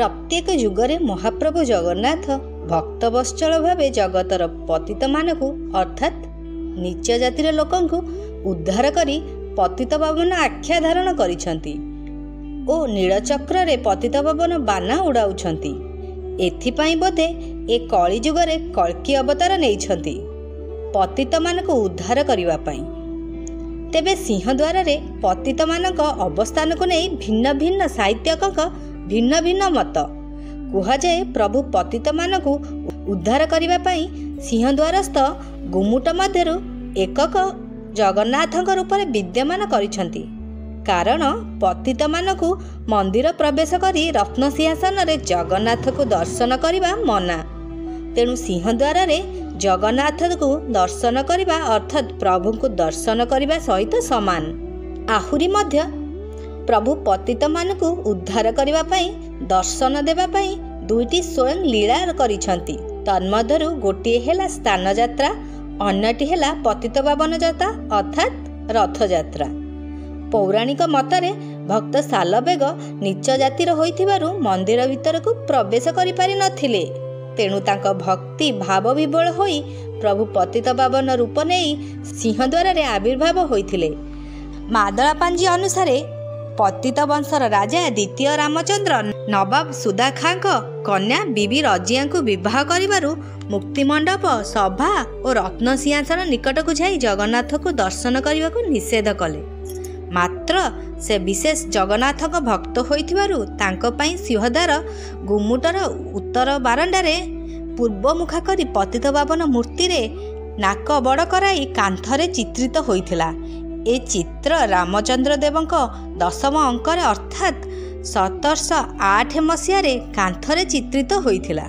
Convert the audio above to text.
प्रत्येक जुगरे महाप्रभु जगन्नाथ भक्तवत्सल भावे जगतर पतित मानकु अर्थात नीच जातिर लोकंकु उद्धार करी पतित पावन आख्या धारण करिसंती ओ नीलचक्र रे पतित पावन बाना उड़ाउछंती। एथिपाई बोधे ए कली जुगरे कल्की अवतार नेइछंती पतित मानकु उद्धार करिवा पाई। तेबे सिंहद्वार रे पतित मानक अवस्थान को नहीं भिन्न भिन्न साहित्यक भिन्न भिन्न मत कुहाଯାଏ। प्रभु पतित मानकु उद्धार करिवा पाई सिंहद्वारस्थ गुमुट मध्यरु एकक जगन्नाथक रूप में विद्यमान करिसंती। कारण पतित मानकु मंदिर प्रवेश करी रत्न सिंहासन रे जगन्नाथ को दर्शन करिबा मना। तेणु सिंहद्वार रे जगन्नाथ को दर्शन करिबा अर्थात प्रभु को दर्शन करिबा सहित समान। आहुरी मध्य प्रभु पतित मानकु उद्धार करिबा पई दर्शन देबा पई दुईटी स्वयं लीला करिसंती। तन्मध्यरु गोटिए हेला स्थान यात्रा अन्यटी हेला पतित पावन जात्रा अर्थात रथ यात्रा। पौराणिक मतरे भक्त सालबेग नीच जातिर होइथिबारु मंदिर भितर को प्रवेश करि पारि नथिले। तेणु तांक भक्ति भाव विबल होई प्रभु पतित पावन रूप नेई सिंहद्वार रे आविर्भाव होइथिले। मादळा पांजी अनुसारे पतित वंशर राजा द्वितीय रामचंद्र नवाब सुदा खां कन्या बीबी रजिया को विवाह करिबारु मुक्तिमंडप सभा और रत्न सिंहासन निकट को जाई जगन्नाथ को दर्शन करने को निषेध कले। मात्र से विशेष जगन्नाथ भक्त होइथिबारु तांको पई सिंहद्वार गुमुटर उत्तर बारंडारे पूर्व मुखा करी पतित पावन मूर्ति रे नाक बड़ कराई कांथरे चित्रित होइथिला। ए चित्र रामचंद्र देवंक 10म अंकरे अर्थात 1708 मसीह कांथरे चित्रित होइथिला।